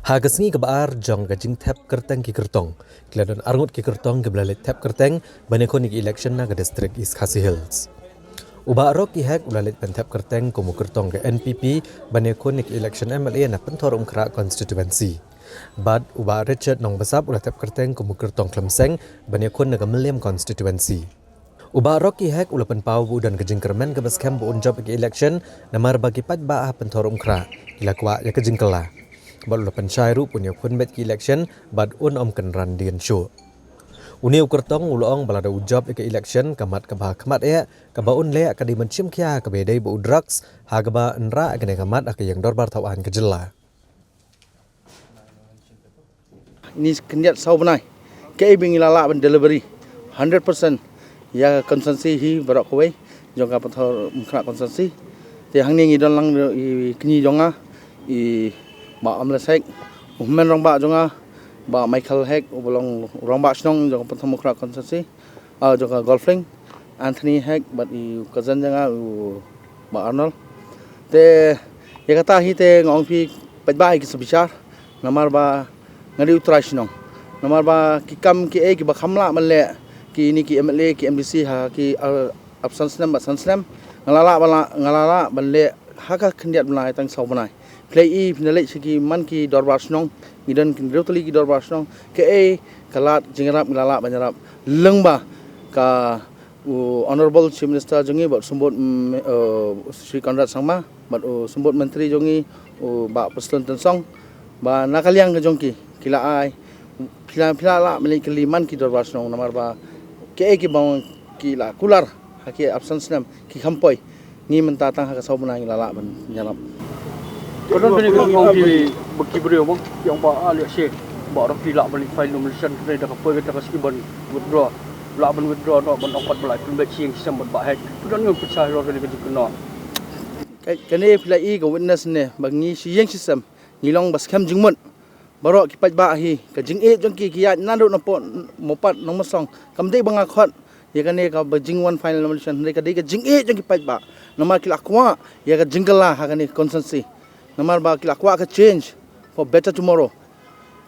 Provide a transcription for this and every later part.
Hagasngi kebaar jong gajing tap kerteng ki kertong. Keladon arngut ki kertong ke belalit tap kerteng banekonik election na ke distrik East Khasi Hills. Uba arok ki hek ulalit pen tap kerteng komu kertong ke NPP banekonik election MLA na pentor umkra constituency. Bad uba Richard nong besap ulah tap kerteng komu kertong Klemseng banekon na ke Meliam constituency. Uba arok ki hek ulah pen pau dan gajing kermen ke baskem bu unjob ki election namar bagi pat ba pentor umkra ila kwa ya gajing kela. Baru lepas syairu punya kunbet ki election bad om kan randian show. Uni ukertong ulong balada ujab ke election kamat kamat kaba le akadi mencium kia kabedai bu drugs hagaba enra akane kamat ak yang dorbar tawan kejela. Ini kendiat sau benai. Ke ibing ilala ben delivery 100% ya konsensi hi barak kowe jong ka pathor mkhra konsensi. Te hangni ngidon lang i kni jonga i ba amles hek men rong ba jonga ba Michael hek ubolong rong ba snong jong pathom mkhra konsensi jong golfing Anthony hek but i cousin jonga ba Arnold te ya kata hi te ngong pi pajba ki sebicar namar ba ngadi utrai snong namar ba ki kam ki ki ba khamla malle ki ni ki MLA ki MDC ha ki absence nam ba sanslam ngalala balle haka kendiat belai tang sau benai play i pinale segi man ki dorbar snong ngidan kin rotoli ki dorbar snong ke kalat jingrap ngalala banjarap lengba ka honorable chief minister jongi bat sumbut Sri Konrad Sangma bat sumbut menteri jongi ba Preston Tensong ba nakaliang ke jongki kila ai pila la meli keliman ki dorbar snong namar ba ke ki bang kila kular haki absence nam ki khampoi ni mentatang hak sau benai ngalala ban nyalap. Kadang ni ngong di beki beriau mong yang ba ali se ba rak di lak balik file nomination kena dak apa kita kasi ban withdraw lak ban withdraw no ban opat balai pun bet siang sistem ban ba hek kadang ngong percaya ro ni kena kene pilai i go witness ne bangi siang sistem ngilong bas kham jingmut barok ki paj ba hi ka jing e jong ki ya nando na po mopat nong masong kamdei banga khot ya kane ka bajing one final nomination ne ka dei ka jing e jong ki paj ba namar ki lakwa ya ka jingala ha kane consensus namar ba kila kwa ka change for better tomorrow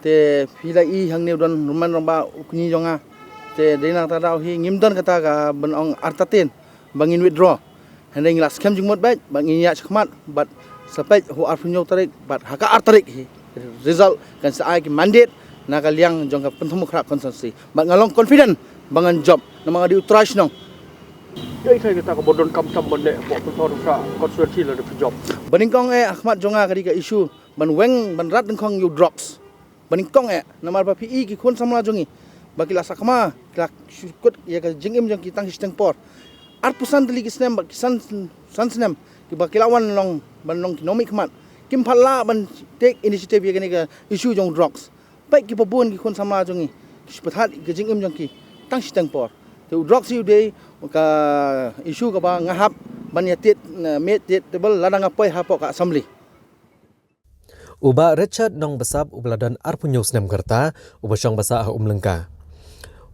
te pila i hangne don ruman ba ukni jonga te dena ta daw hi ngimdon kata ka benong artatin bangin withdraw hande nglas kem jingmot bat bangin ya chkhmat bat sapet ho arfunyo tarik bat haka artarik hi result kan sa ki mandate na ka liang jong ka penthum khra consensus bat ngalong confident bangan job namang di utrash nong Dai saya kata ke bodon kam bende bo pentor ka konstitusi la de job. Baningkong Ahmad jonga kadi ka issue ban weng ban rat dengkong you drops. Baningkong namar ba PE ki khon samla jongi. Bakila sakma kila kut ya ka jingim jong ki tang sisteng por. Arpusan teli ki snem ba kisan sansnem ki bakilawan long ban long kinomik mat. Kim phalla ban take initiative ya kani ka issue jong drugs. Pai ki pabun ki khon samla jongi. Kispatat ki jingim jong ki tang sisteng por. Te drugs you day ka isu ka ba ngahap banyatit metit tebel ladang apoi hapok ka assembly. Uba Richard nong besap ubladan arpunyos nem kerta uba syang basa umlengka.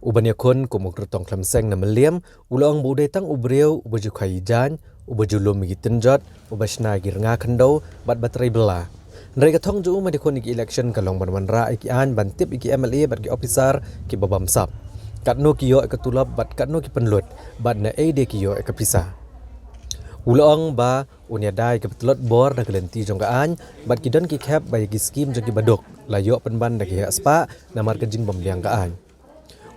Uba nyakon kumuk rutong Klemseng na Meliam ulong budai tang ubreu uba jukai jan uba julum gi tenjot uba shna gi renga kendo bat baterai bela. Nreka thong ju ma dikon iki election kalong ban ra iki an ban tip iki MLA bat ki officer ki babam sap. Katno kiyo ekatulap bat katno ki penlut bat na de kiyo ekapisa. Ulong ba unya dai ke betlot bor na kelenti jongkaan bat kidon ki cap bay ki skim jong ki badok layo penban da ki aspa namar kejing bomliang kaan.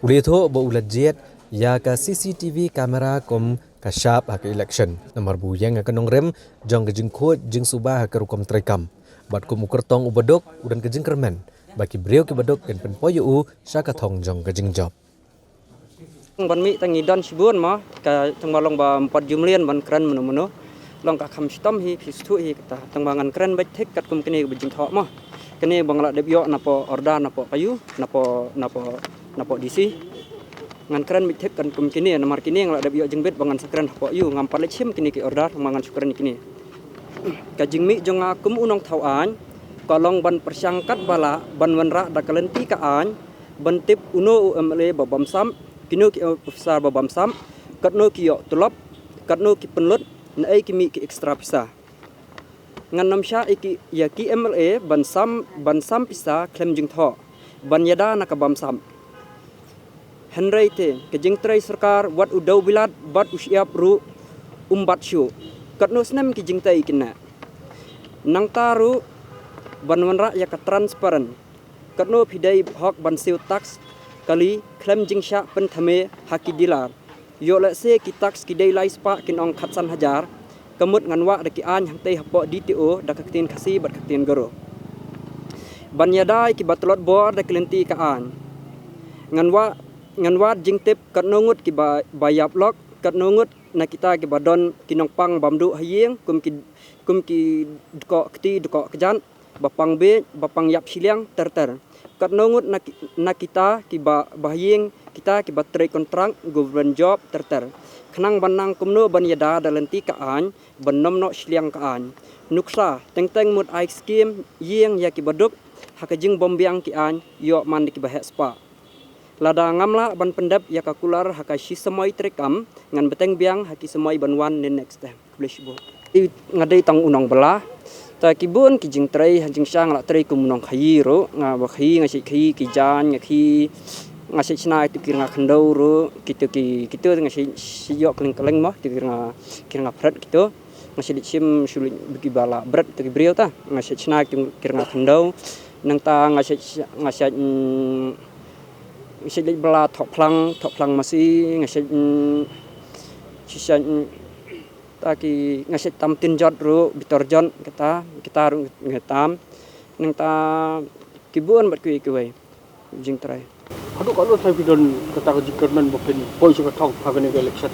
Uli tho ba ulat jet ya ka CCTV kamera kom ka sharp ha election namar bu yang akan rem jong kejing khot jing subah ka rukom trekam bat kum ukertong ubadok udan kejing kermen baki breu ki badok ken penpoyu u syaka thong jong kejing job. Ban mi tangi dan sibun ma ka tangbalong ba 4 jumlian ban kran meno long ka kham stom hi fistu hi kata tangbangan kran baik tek kat kum kini bejing thok ma kini bangla debyo napo orda napo kayu napo DC ngan kran baik tek kan kum kini namar kini ngla debyo jengbet bangan sakran hapo yu ngam parle chim kini ki orda tangbangan sukran kini ka jingmi jonga kum unong thawan kolong ban persangkat bala ban wenra da kalenti ka an ban tip uno UMLA babam sam kino ki officer babam sam katno ki yo tulap katno ki penlut na ai ki mi ki extra pisa ngan nam sha iki ya ki MLA ban sam pisa klem jing tho ban yada nak bam sam Henry te ke jing trai sarkar wat udau bilat bat usiap ru umbat shu kat no snem ki jing tai kina nang taru ban wanra ya ka transparent kat no phidai hok ban siu tax kali klem jing sha pen thame haki dilar yo la se ki tax ki dei lai spa kin ong khatsan hajar kemut ngan wa deki an hang tei hapo DTO dak kaktin khasi bat kaktin goro ban yadai ki batlot bor dak lenti ka an ngan wa jing tip kat nongut ki bayap lok kat nongut na kita ki badon kinong pang bamdu hayeng kum ki dko kti dko kejan bapang be bapang yap siliang ter kat nongut na kita ki bahayeng kita ki batrai kontrak government job ter khnang banang kumno ban yada dalenti ka an banom no siliang ka an nuksa teng mut ai skim yeng ya ki baduk hakajing bombiang ki an yo man ki bahek spa lada ngamla ban pendap ya kakular hakashi semoi trekam ngan beteng biang haki semoi banwan ne next time please bo ngadai tang unong bela ta kibun ki jing trai jing sang la trai kumunong khayi ro nga ba khayi ngasi khayi ki jan ngaki ngasi snai tu kir nga khandau ro kitu ngasi siyok keleng mah tu kir nga prat kitu ngasi sim sulit bagi bala berat tu brio ta ngasi snai tu kir nga khandau nang ta ngasi ngasi bala thok plang masih ngasi sisa ta ki ngasi tam tin jot ro bitor jon kita ru ngetam nang ta kibun bat kui jing trai Aduh kalau saya bidon kata kejingkerman bukan poi suka tong hagen election.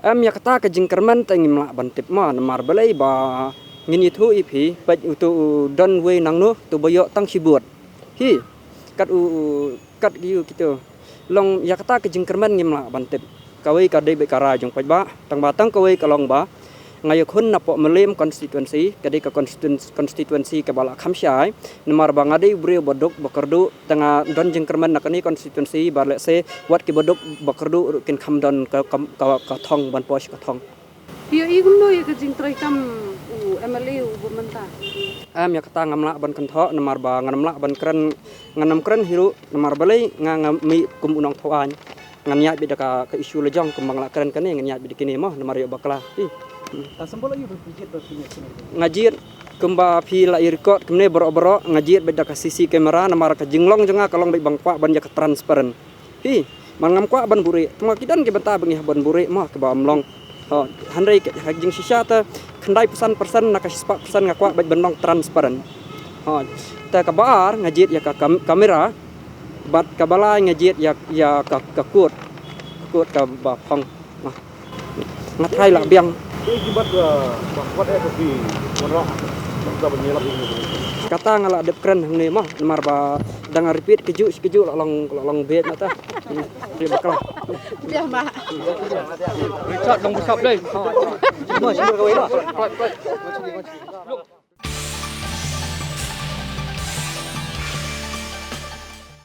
Ya kata kejingkerman tengi melak bantip ma namar balai ba ngini thu ipi pat utu don we nang no tu boyo tang sibut. Hi kat yu gitu. Long ya kata kejingkerman ngi melak bantip. Kawai ka dei be kara jong pat ba tang batang kawai kalong ba ngayo khun napo melem konstituensi kadai ka konstituensi ka bala khamsyai namar bangadi brio bodok bakardu tanga don jengkerman nakani konstituensi barle se wat ki bodok bakardu kin khamdon ka thong ban pos ka thong yo igumno ye ka jingtrai tam MLA u menta ya kata ngamla ban kan tho namar ba ngamla ban nganam kran hiru namar balai ngami kum unong thoan nganyat bidaka ka isu lejong kumbang la kran kane nganyat bidikini mah namar yo bakla Sembol lagi berpijit ngajit kemba pi la record kemne boro ngajit beda ka sisi kamera namar ka jinglong jenga kalong bai bangpa ban ya ka transparent hi mangam kwa ban buri tuma kidan ke benta bengi ban buri mah ke bamlong handai hajing sisa ta khandai pesan nak sispa pesan ngakwa bai benong transparent ta kabar ngajit ya ka kamera bat kabala ngajit ya ka kut ka ba phong ngathai la biang Ibat buat kopi monok kita menyelap ini. Kata ngala dep keren ni mah namar ba dang repeat keju long bet mata. Dia bakal. dia ma Richard dong besap deh. Semua kau ini.